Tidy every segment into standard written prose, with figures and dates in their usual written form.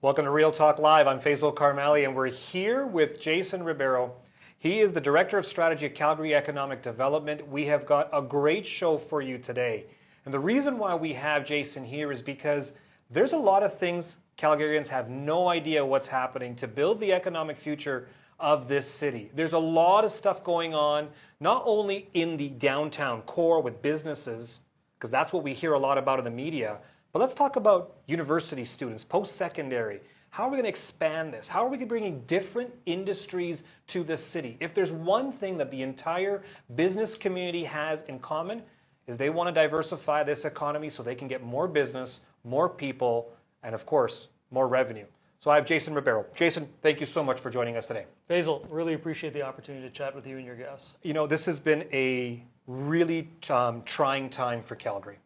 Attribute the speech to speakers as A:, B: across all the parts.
A: Welcome to Real Talk Live. I'm Faisal Karmali, and we're here with Jason Ribeiro. He is the Director of Strategy at Calgary Economic Development. We have got a great show for you today. And the reason why we have Jason here is because there's a lot of things Calgarians have no idea what's happening to build the economic future of this city. There's a lot of stuff going on, not only in the downtown core with businesses, because that's what we hear a lot about in the media, but let's talk about university students, post-secondary. How are we going to expand this? How are we bringing different industries to this city? If there's one thing that the entire business community has in common, is they want to diversify this economy so they can get more business, more people, and of course, more revenue. So I have Jason Ribeiro. Jason, thank you so much for joining us today.
B: Faisal, really appreciate the opportunity to chat with you and your guests.
A: You know, this has been a really trying time for Calgary.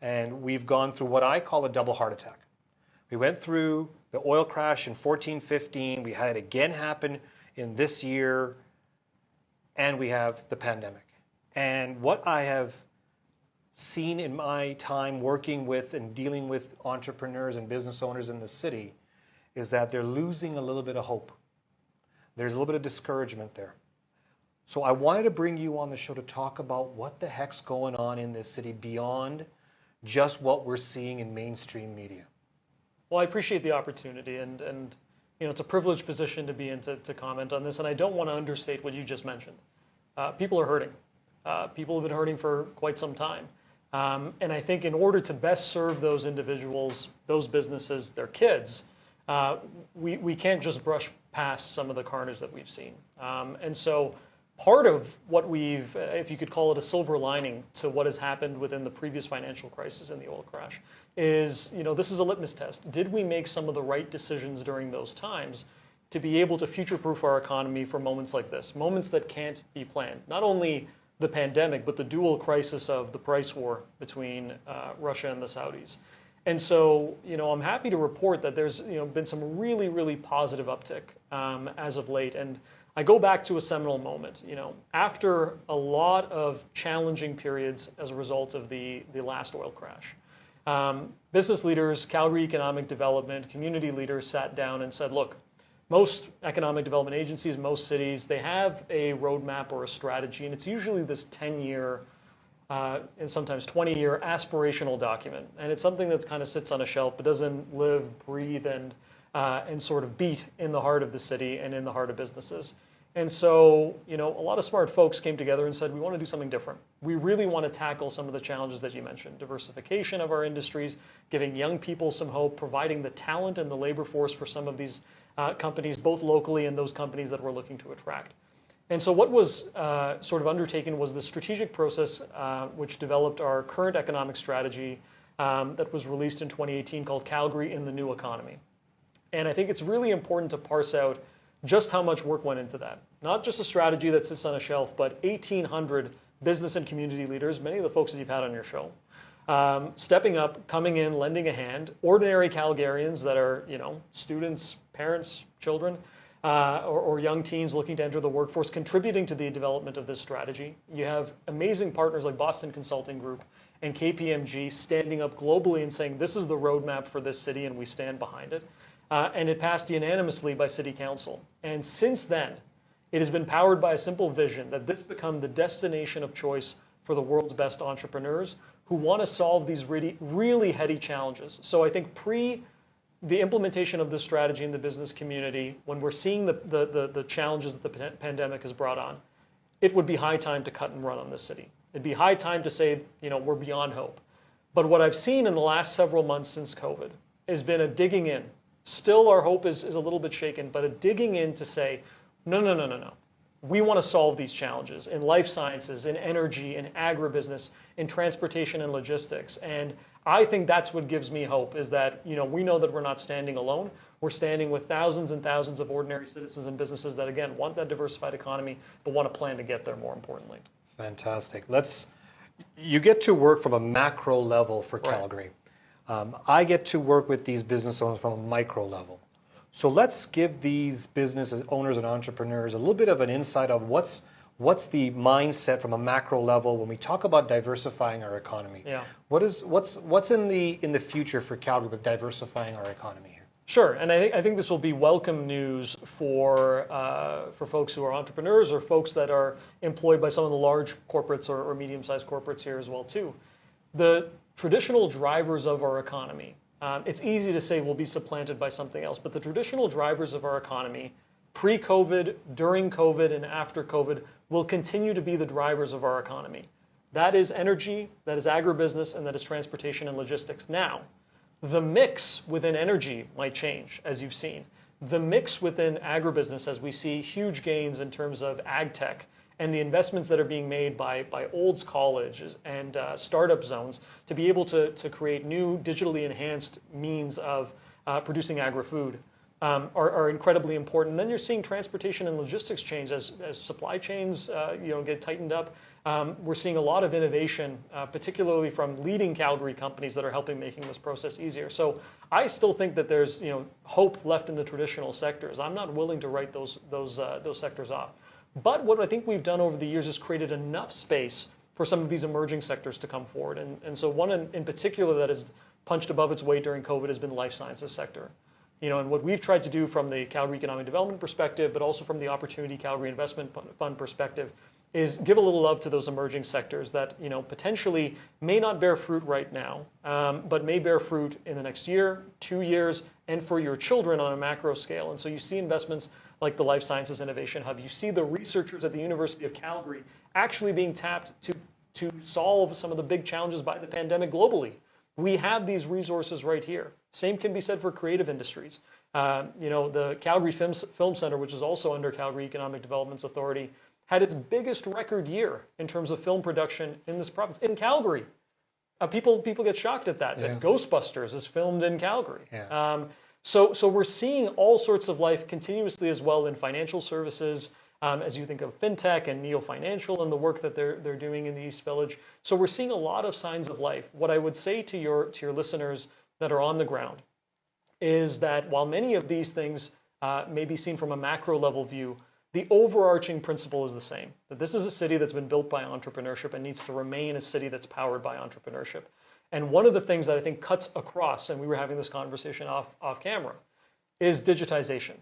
A: And we've gone through what I call a double heart attack. We went through the oil crash in 14-15. We had it again happen in this year. And we have the pandemic. And what I have seen in my time working with and dealing with entrepreneurs and business owners in the city is that they're losing a little bit of hope. There's a little bit of discouragement there. So I wanted to bring you on the show to talk about what the heck's going on in this city beyond just what we're seeing in mainstream media.
B: Well, I appreciate the opportunity, and you know, it's a privileged position to be in to comment on this, and I don't want to understate what you just mentioned. People are hurting. People have been hurting for quite some time. And I think in order to best serve those individuals, those businesses, their kids, we can't just brush past some of the carnage that we've seen. And so part of what we've, if you could call it a silver lining to what has happened within the previous financial crisis and the oil crash, is, you know, this is a litmus test. Did we make some of the right decisions during those times to be able to future-proof our economy for moments like this, moments that can't be planned? Not only the pandemic, but the dual crisis of the price war between Russia and the Saudis. And so, you know, I'm happy to report that there's, you know, been some really, really positive uptick as of late. And I go back to a seminal moment, you know, after a lot of challenging periods as a result of the last oil crash. Business leaders, Calgary Economic Development, community leaders sat down and said, look, most economic development agencies, most cities, they have a roadmap or a strategy, and it's usually this 10-year and sometimes 20-year aspirational document. And it's something that kind of sits on a shelf, but doesn't live, breathe, and sort of beat in the heart of the city and in the heart of businesses. And so, you know, a lot of smart folks came together and said, we want to do something different. We really want to tackle some of the challenges that you mentioned, diversification of our industries, giving young people some hope, providing the talent and the labor force for some of these companies, both locally and those companies that we're looking to attract. And so what was sort of undertaken was the strategic process which developed our current economic strategy that was released in 2018 called Calgary in the New Economy. And I think it's really important to parse out just how much work went into that. Not just a strategy that sits on a shelf, but 1,800 business and community leaders, many of the folks that you've had on your show, stepping up, coming in, lending a hand, ordinary Calgarians that are, you know, students, parents, children, or young teens looking to enter the workforce, contributing to the development of this strategy. You have amazing partners like Boston Consulting Group and KPMG standing up globally and saying, this is the roadmap for this city and we stand behind it. And it passed unanimously by City Council. And since then, it has been powered by a simple vision that this become the destination of choice for the world's best entrepreneurs who want to solve these really, really heady challenges. So I think the implementation of this strategy in the business community, when we're seeing the challenges that the pandemic has brought on, it would be high time to cut and run on this city. It'd be high time to say, you know, we're beyond hope. But what I've seen in the last several months since COVID has been a digging in. Still, our hope is a little bit shaken, but a digging in to say, no. We want to solve these challenges in life sciences, in energy, in agribusiness, in transportation and logistics. And I think that's what gives me hope, is that, you know, we know that we're not standing alone. We're standing with thousands and thousands of ordinary citizens and businesses that, again, want that diversified economy, but want to plan to get there, more importantly.
A: Fantastic. You get to work from a macro level for Calgary. Right. I get to work with these business owners from a micro level. So let's give these business owners and entrepreneurs a little bit of an insight of what's the mindset from a macro level when we talk about diversifying our economy.
B: Yeah.
A: What's in the future for Calgary with diversifying our economy here?
B: Sure, and I think this will be welcome news for folks who are entrepreneurs or folks that are employed by some of the large corporates or medium-sized corporates here as well too. The traditional drivers of our economy, it's easy to say will be supplanted by something else, but the traditional drivers of our economy, pre-COVID, during COVID, and after COVID, will continue to be the drivers of our economy. That is energy, that is agribusiness, and that is transportation and logistics. Now, the mix within energy might change, as you've seen. The mix within agribusiness, as we see huge gains in terms of ag tech and the investments that are being made by Olds College and startup zones to be able to create new digitally enhanced means of producing agri-food are incredibly important. And then you're seeing transportation and logistics change as supply chains get tightened up. We're seeing a lot of innovation, particularly from leading Calgary companies that are helping making this process easier. So I still think that there's hope left in the traditional sectors. I'm not willing to write those sectors off. But what I think we've done over the years is created enough space for some of these emerging sectors to come forward. And so one in particular that has punched above its weight during COVID has been the life sciences sector. And what we've tried to do from the Calgary Economic Development perspective, but also from the Opportunity Calgary Investment Fund perspective, is give a little love to those emerging sectors that potentially may not bear fruit right now, but may bear fruit in the next year, 2 years, and for your children on a macro scale. And so you see investments like the Life Sciences Innovation Hub. You see the researchers at the University of Calgary actually being tapped to solve some of the big challenges by the pandemic globally. We have these resources right here. Same can be said for creative industries. The Calgary Film Center, which is also under Calgary Economic Development Authority, had its biggest record year in terms of film production in this province, in Calgary. People get shocked at that Ghostbusters is filmed in Calgary. Yeah. So we're seeing all sorts of life continuously as well in financial services, as you think of fintech and Neo Financial and the work that they're doing in the East Village. So we're seeing a lot of signs of life. What I would say to your listeners that are on the ground is that while many of these things may be seen from a macro level view, the overarching principle is the same, that this is a city that's been built by entrepreneurship and needs to remain a city that's powered by entrepreneurship. And one of the things that I think cuts across, and we were having this conversation off camera, is digitization.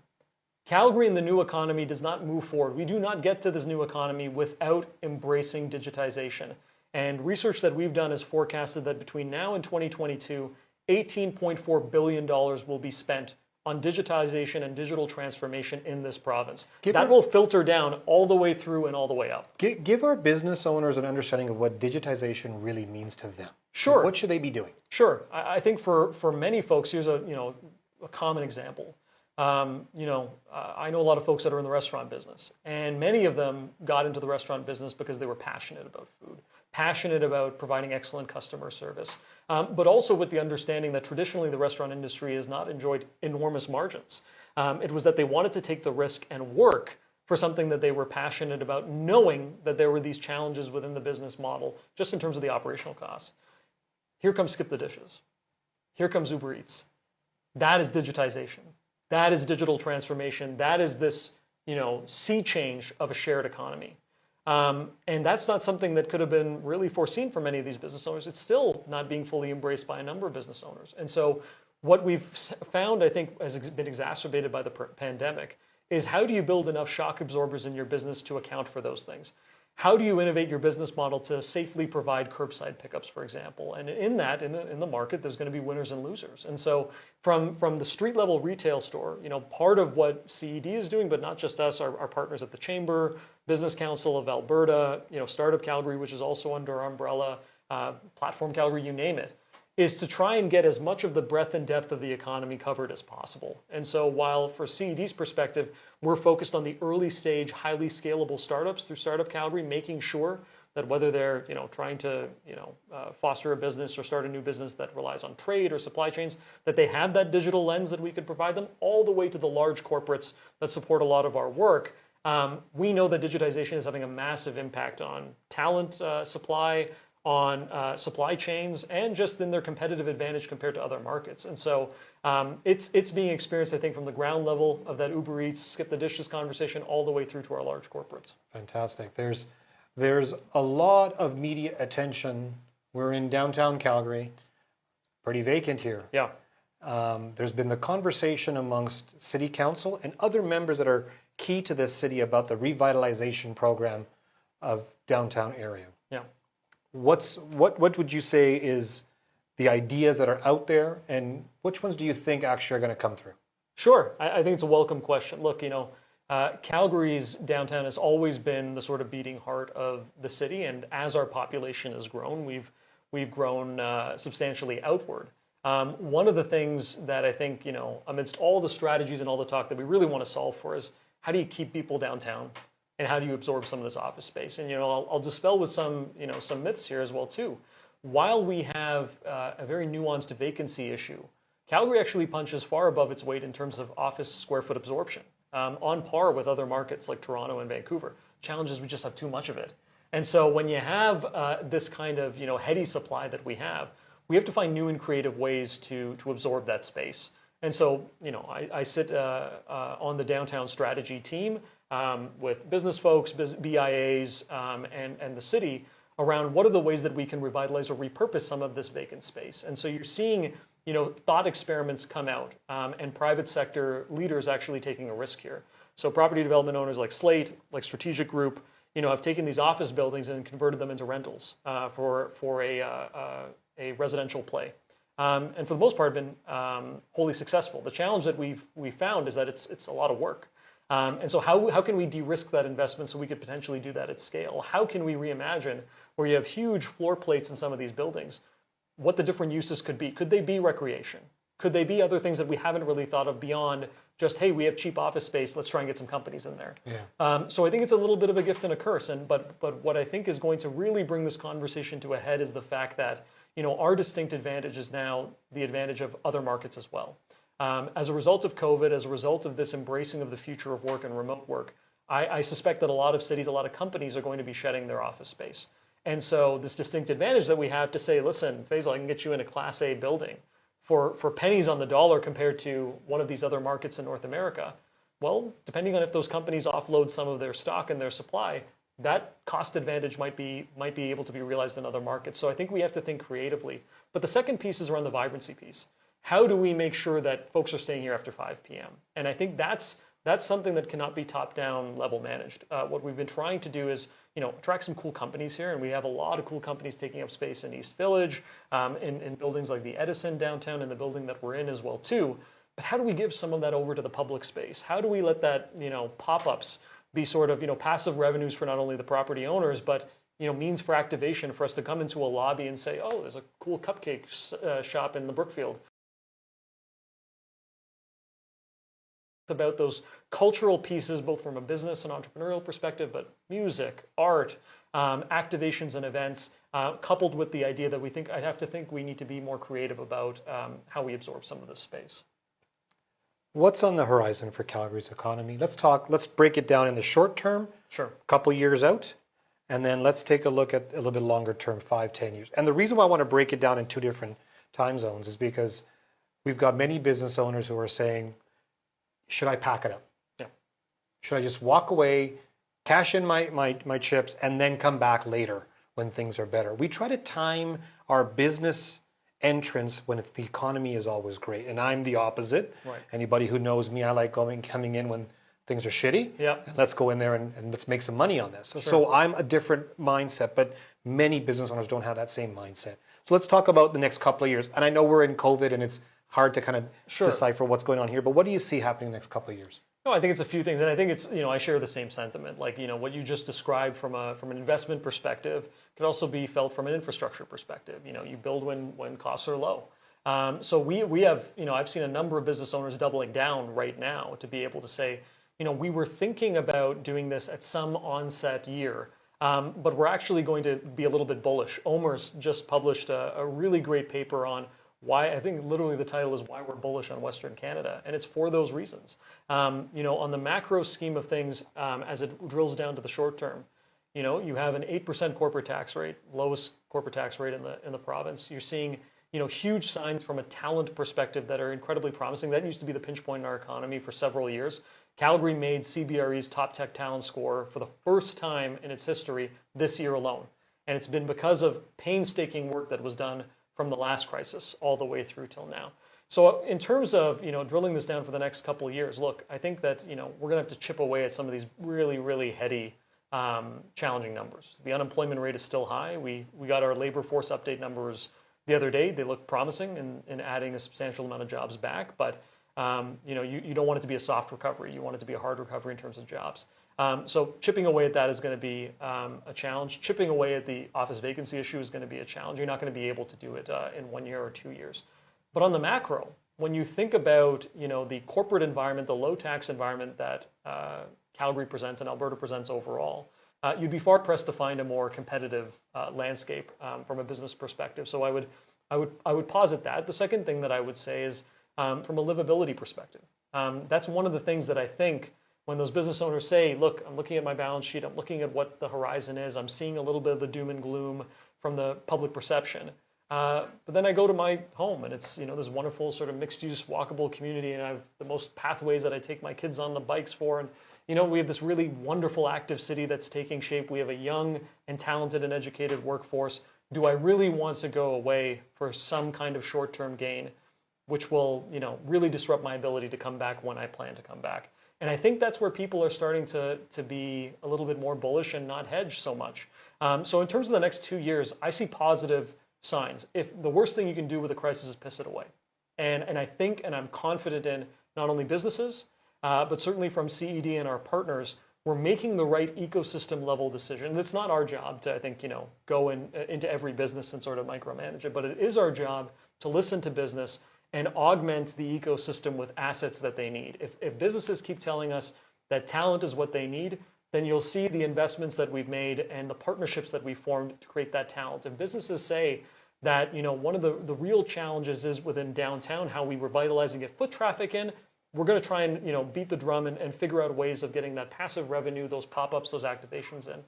B: Calgary in the new economy does not move forward. We do not get to this new economy without embracing digitization. And research that we've done has forecasted that between now and 2022, $18.4 billion will be spent on digitization and digital transformation in this province. That will filter down all the way through and all the way up.
A: Give our business owners an understanding of what digitization really means to them.
B: Sure.
A: What should they be doing?
B: Sure. I think for many folks, here's a common example. I know a lot of folks that are in the restaurant business, and many of them got into the restaurant business because they were passionate about food, passionate about providing excellent customer service, but also with the understanding that traditionally the restaurant industry has not enjoyed enormous margins. It was that they wanted to take the risk and work for something that they were passionate about, knowing that there were these challenges within the business model, just in terms of the operational costs. Here comes Skip the Dishes. Here comes Uber Eats. That is digitization. That is digital transformation. That is this, sea change of a shared economy. And that's not something that could have been really foreseen for many of these business owners. It's still not being fully embraced by a number of business owners. And so what we've found, I think, has been exacerbated by the pandemic is how do you build enough shock absorbers in your business to account for those things? How do you innovate your business model to safely provide curbside pickups, for example? And in the market, there's going to be winners and losers. And so from the street level retail store, part of what CED is doing, but not just us, our partners at the Chamber, Business Council of Alberta, Startup Calgary, which is also under our umbrella, Platform Calgary, you name it, is to try and get as much of the breadth and depth of the economy covered as possible. And so while for CED's perspective, we're focused on the early stage, highly scalable startups through Startup Calgary, making sure that whether they're trying to foster a business or start a new business that relies on trade or supply chains, that they have that digital lens that we could provide them, all the way to the large corporates that support a lot of our work. We know that digitization is having a massive impact on talent supply, on supply chains, and just in their competitive advantage compared to other markets. And so it's being experienced, I think, from the ground level of that Uber Eats, Skip the Dishes conversation all the way through to our large corporates.
A: Fantastic. There's a lot of media attention. We're in downtown Calgary. Pretty vacant here.
B: Yeah.
A: there's been the conversation amongst City Council and other members that are key to this city about the revitalization program of downtown area.
B: Yeah.
A: What would you say is the ideas that are out there, and which ones do you think actually are going to come through?
B: Sure. I think it's a welcome question. Look, Calgary's downtown has always been the sort of beating heart of the city, and as our population has grown, we've grown substantially outward. One of the things that I think, amidst all the strategies and all the talk that we really want to solve for is how do you keep people downtown, and how do you absorb some of this office space? And I'll dispel with some myths here as well too. While we have a very nuanced vacancy issue, Calgary actually punches far above its weight in terms of office square foot absorption, on par with other markets like Toronto and Vancouver. Challenge is we just have too much of it. And so when you have this kind of heady supply that we have to find new and creative ways to absorb that space. And so I sit on the downtown strategy team with business folks, BIAs, and the city around what are the ways that we can revitalize or repurpose some of this vacant space. And so you're seeing thought experiments come out, and private sector leaders actually taking a risk here. So property development owners like Slate, like Strategic Group, have taken these office buildings and converted them into rentals for a residential play. And for the most part, been wholly successful. The challenge that we found is that it's a lot of work. And so how can we de-risk that investment so we could potentially do that at scale? How can we reimagine where you have huge floor plates in some of these buildings, what the different uses could be? Could they be recreation? Could they be other things that we haven't really thought of beyond just, hey, we have cheap office space, let's try and get some companies in there. Yeah. So I think it's a little bit of a gift and a curse. But what I think is going to really bring this conversation to a head is the fact that our distinct advantage is now the advantage of other markets as well. As a result of COVID, as a result of this embracing of the future of work and remote work, I suspect that a lot of cities, a lot of companies are going to be shedding their office space. And so this distinct advantage that we have to say, listen, Faisal, I can get you in a Class A building for pennies on the dollar compared to one of these other markets in North America. Well, depending on if those companies offload some of their stock and their supply, that cost advantage might be able to be realized in other markets. So I think we have to think creatively. But the second piece is around the vibrancy piece. How do we make sure that folks are staying here after 5 p.m.? And I think that's something that cannot be top-down level managed. What we've been trying to do is, attract some cool companies here, and we have a lot of cool companies taking up space in East Village, in buildings like the Edison downtown, and the building that we're in as well too. But how do we give some of that over to the public space? How do we let that, pop-ups be sort of, passive revenues for not only the property owners, but means for activation for us to come into a lobby and say, oh, there's a cool cupcake shop in the Brookfield. About those cultural pieces, both from a business and entrepreneurial perspective, but music, art, activations and events, coupled with the idea that I have to think we need to be more creative about how we absorb some of this space.
A: What's on the horizon for Calgary's economy? Let's break it down in the short term,
B: sure,
A: a couple years out, and then let's take a look at a little bit longer term, 5, 10 years. And the reason why I want to break it down in 2 different time zones is because we've got many business owners who are saying, should I pack it up?
B: Yeah.
A: Should I just walk away, cash in my chips, and then come back later when things are better? We try to time our business entrance when the economy is always great, and I'm the opposite.
B: Right.
A: Anybody who knows me, I like coming in when things are shitty.
B: Yeah.
A: And let's go in there and let's make some money on this.
B: Sure.
A: So I'm a different mindset, but many business owners don't have that same mindset. So let's talk about the next couple of years. And I know we're in COVID and it's hard to kind of decipher what's going on here, but what do you see happening in the next couple of years?
B: No, I think it's a few things, and I think it's, I share the same sentiment. Like, what you just described from an investment perspective could also be felt from an infrastructure perspective. You build when costs are low. So we have, I've seen a number of business owners doubling down right now to be able to say, we were thinking about doing this at some onset year, but we're actually going to be a little bit bullish. Omer's just published a really great paper on why, I think literally the title is Why We're Bullish on Western Canada, and it's for those reasons. On the macro scheme of things, as it drills down to the short term, you have an 8% corporate tax rate, lowest corporate tax rate in the province. You're seeing huge signs from a talent perspective that are incredibly promising. That used to be the pinch point in our economy for several years. Calgary made CBRE's top tech talent score for the first time in its history this year alone, and it's been because of painstaking work that was done from the last crisis all the way through till now. So in terms of, drilling this down for the next couple of years, look, I think that, we're going to have to chip away at some of these really, really heady, challenging numbers. The unemployment rate is still high. We got our labor force update numbers the other day. They look promising in adding a substantial amount of jobs back, but you don't want it to be a soft recovery. You want it to be a hard recovery in terms of jobs. So chipping away at that is going to be a challenge. Chipping away at the office vacancy issue is going to be a challenge. You're not going to be able to do it in 1 year or 2 years. But on the macro, when you think about the corporate environment, the low tax environment that Calgary presents and Alberta presents overall, you'd be far pressed to find a more competitive landscape from a business perspective. So I would posit that. The second thing that I would say is from a livability perspective. That's one of the things that I think when those business owners say, look, I'm looking at my balance sheet, I'm looking at what the horizon is, I'm seeing a little bit of the doom and gloom from the public perception. But then I go to my home and it's, this wonderful sort of mixed use walkable community, and I have the most pathways that I take my kids on the bikes for. And, we have this really wonderful active city that's taking shape. We have a young and talented and educated workforce. Do I really want to go away for some kind of short-term gain, which will, really disrupt my ability to come back when I plan to come back? And I think that's where people are starting to be a little bit more bullish and not hedge so much. So in terms of the next 2 years, I see positive signs. If the worst thing you can do with a crisis is piss it away. And I think, and I'm confident in not only businesses, but certainly from CED and our partners, we're making the right ecosystem level decision. It's not our job to, I think, go into every business and sort of micromanage it, but it is our job to listen to business and augment the ecosystem with assets that they need. If businesses keep telling us that talent is what they need, then you'll see the investments that we've made and the partnerships that we formed to create that talent. If businesses say that, one of the real challenges is within downtown, how we revitalize and get foot traffic in, we're going to try and, beat the drum and figure out ways of getting that passive revenue, those pop-ups, those activations in.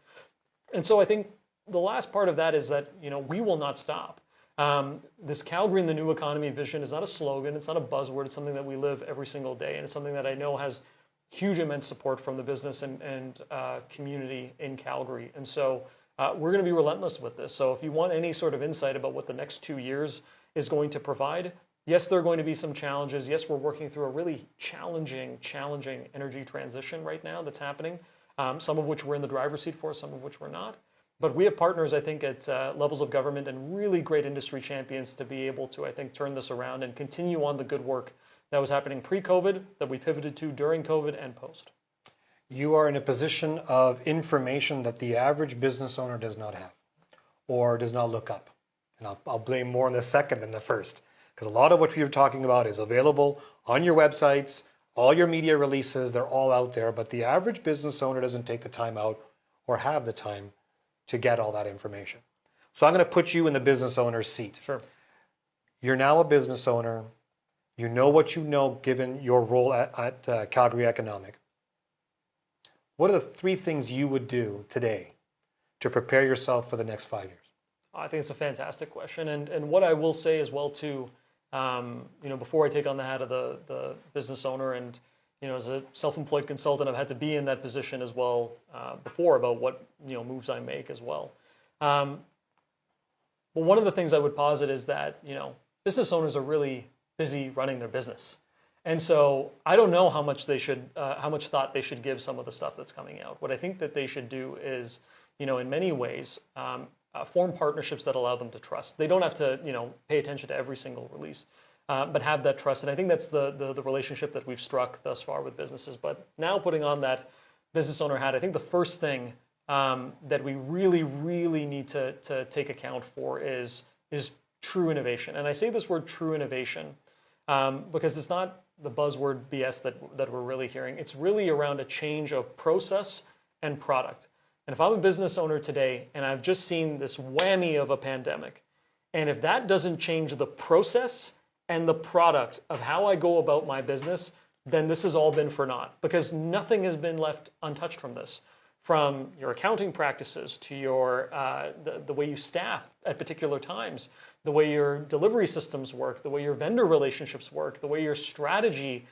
B: And so I think the last part of that is that, we will not stop. This Calgary in the New Economy vision is not a slogan, it's not a buzzword, it's something that we live every single day, and it's something that I know has huge, immense support from the business and community in Calgary. And so we're going to be relentless with this. So if you want any sort of insight about what the next 2 years is going to provide, yes, there are going to be some challenges. Yes, we're working through a really challenging energy transition right now that's happening, some of which we're in the driver's seat for, some of which we're not. But we have partners, I think, at levels of government and really great industry champions to be able to, I think, turn this around and continue on the good work that was happening pre-COVID, that we pivoted to during COVID and post.
A: You are in a position of information that the average business owner does not have or does not look up. And I'll blame more on the second than the first, because a lot of what you're talking about is available on your websites, all your media releases, they're all out there, but the average business owner doesn't take the time out or have the time to get all that information. So I'm going to put you in the business owner's seat.
B: Sure.
A: You're now a business owner. You know what you know given your role at Calgary Economic. What are the 3 things you would do today to prepare yourself for the next 5 years?
B: I think it's a fantastic question. And what I will say as well, too, before I take on the hat of the business owner and, as a self-employed consultant, I've had to be in that position as well before about what, moves I make as well. But one of the things I would posit is that, business owners are really busy running their business. And so I don't know how much thought they should give some of the stuff that's coming out. What I think that they should do is, in many ways, form partnerships that allow them to trust. They don't have to, pay attention to every single release, but have that trust. And I think that's the relationship that we've struck thus far with businesses. But now putting on that business owner hat, I think the first thing that we really, really need to take account for is true innovation. And I say this word true innovation because it's not the buzzword BS that we're really hearing. It's really around a change of process and product. And if I'm a business owner today and I've just seen this whammy of a pandemic, and if that doesn't change the process and the product of how I go about my business, then this has all been for naught, because nothing has been left untouched from this. From your accounting practices to your the way you staff at particular times, the way your delivery systems work, the way your vendor relationships work, the way your strategy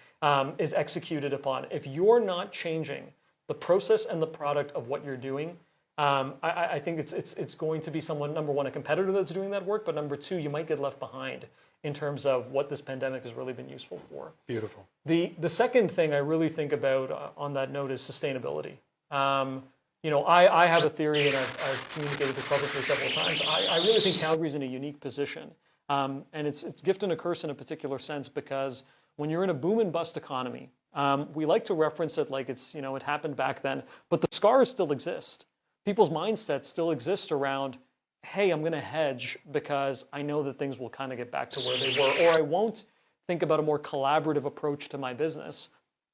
B: is executed upon. If you're not changing the process and the product of what you're doing, I think it's going to be someone, number one, a competitor that's doing that work, but number two, you might get left behind in terms of what this pandemic has really been useful for.
A: Beautiful.
B: The second thing I really think about on that note is sustainability. I have a theory, and I've communicated this publicly several times. I really think Calgary's in a unique position. And it's gift and a curse in a particular sense, because when you're in a boom and bust economy, we like to reference it like it's, it happened back then, but the scars still exist. People's mindsets still exist around, hey, I'm going to hedge because I know that things will kind of get back to where they were, or I won't think about a more collaborative approach to my business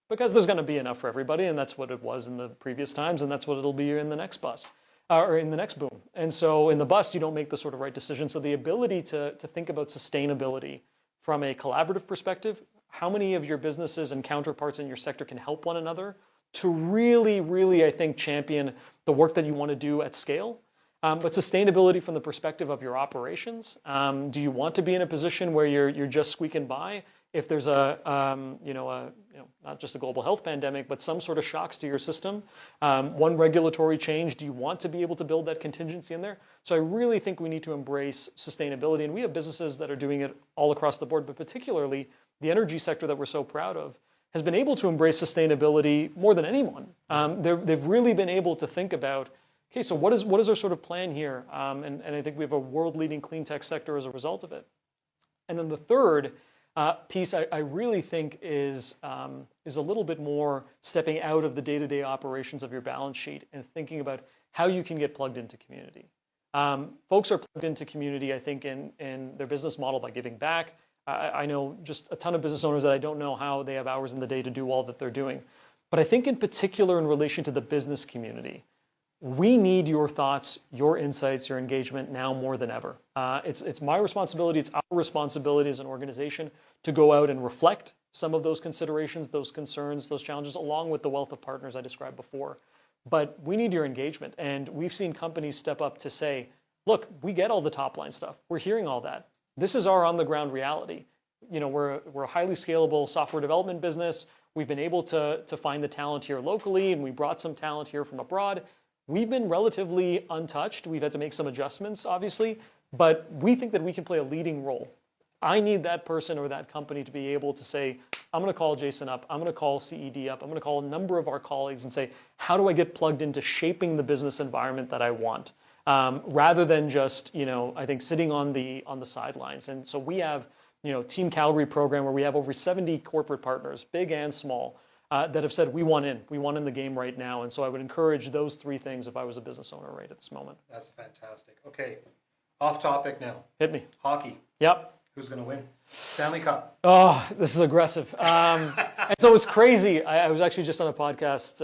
B: because there's going to be enough for everybody, and that's what it was in the previous times, and that's what it'll be in the next bust. Or in the next boom. And so in the bust, you don't make the sort of right decision. So the ability to think about sustainability from a collaborative perspective, how many of your businesses and counterparts in your sector can help one another to really, really, I think, champion the work that you want to do at scale. But sustainability from the perspective of your operations. Do you want to be in a position where you're just squeaking by? If there's not just a global health pandemic, but some sort of shocks to your system, one regulatory change, do you want to be able to build that contingency in there? So I really think we need to embrace sustainability, and we have businesses that are doing it all across the board, but particularly the energy sector that we're so proud of has been able to embrace sustainability more than anyone. They've really been able to think about, okay, so what is our sort of plan here? And I think we have a world-leading clean tech sector as a result of it. And then the third piece I really think is a little bit more stepping out of the day-to-day operations of your balance sheet and thinking about how you can get plugged into community. Folks are plugged into community, I think, in their business model by giving back. I know just a ton of business owners that I don't know how they have hours in the day to do all that they're doing. But I think in particular in relation to the business community, we need your thoughts, your insights, your engagement now more than ever. It's my responsibility, it's our responsibility as an organization to go out and reflect some of those considerations, those concerns, those challenges, along with the wealth of partners I described before. But we need your engagement. And we've seen companies step up to say, look, we get all the top line stuff. We're hearing all that. This is our on the ground reality. We're a highly scalable software development business. We've been able to find the talent here locally, and we brought some talent here from abroad. We've been relatively untouched. We've had to make some adjustments, obviously, but we think that we can play a leading role. I need that person or that company to be able to say, I'm going to call Jason up, I'm going to call CED up, I'm going to call a number of our colleagues and say, how do I get plugged into shaping the business environment that I want? Rather than just, I think sitting on the sidelines. And so we have, Team Calgary program where we have over 70 corporate partners, big and small, that have said we want in the game right now. And so I would encourage those three things if I was a business owner right at this moment.
A: That's fantastic. Okay, off topic now.
B: Hit me.
A: Hockey.
B: Yep.
A: Who's going to win? Stanley Cup.
B: Oh, this is aggressive. And so it was crazy. I was actually just on a podcast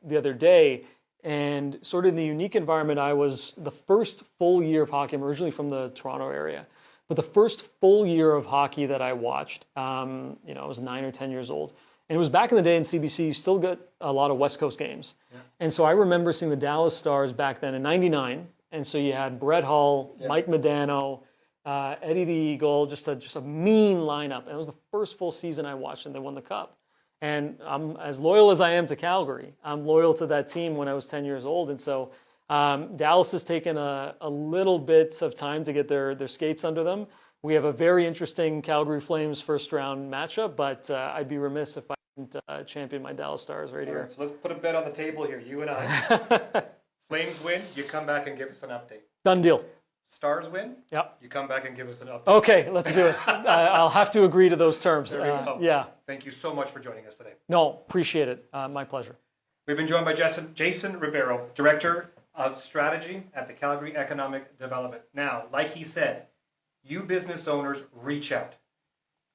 B: the other day, and sort of in the unique environment, I was the first full year of hockey. I'm originally from the Toronto area, but the first full year of hockey that I watched, I was 9 or 10 years old. And it was back in the day in CBC, you still got a lot of West Coast games. Yeah. And so I remember seeing the Dallas Stars back then in '99. And so you had Brett Hull, yeah, Mike Modano, Eddie the Eagle, just a mean lineup. And it was the first full season I watched, and they won the Cup. And I'm as loyal as I am to Calgary. I'm loyal to that team when I was 10 years old. And so Dallas has taken a little bit of time to get their skates under them. We have a very interesting Calgary Flames first round matchup, but I'd be remiss if I didn't champion my Dallas Stars right here.
A: Right, so let's put a bet on the table here, you and I. Flames win, you come back and give us an update.
B: Done deal.
A: Stars win,
B: yep,
A: you come back and give us an update.
B: Okay, let's do it. I'll have to agree to those terms.
A: There we go.
B: Yeah.
A: Thank you so much for joining us today.
B: No, appreciate it. My pleasure.
A: We've been joined by Jason Ribeiro, Director of Strategy at the Calgary Economic Development. Now, like he said, you business owners, reach out.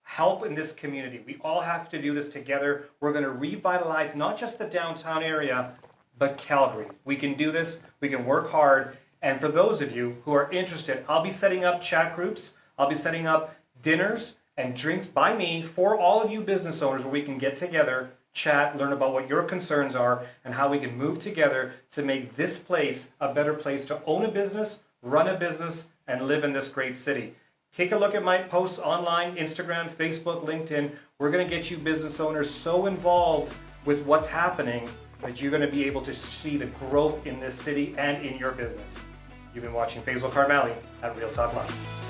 A: Help in this community. We all have to do this together. We're going to revitalize not just the downtown area, but Calgary. We can do this. We can work hard. And for those of you who are interested, I'll be setting up chat groups. I'll be setting up dinners and drinks by me for all of you business owners where we can get together, chat, learn about what your concerns are, and how we can move together to make this place a better place to own a business, run a business, and live in this great city. Take a look at my posts online, Instagram, Facebook, LinkedIn. We're going to get you business owners so involved with what's happening that you're going to be able to see the growth in this city and in your business. You've been watching Faisal Karmali at Real Talk Live.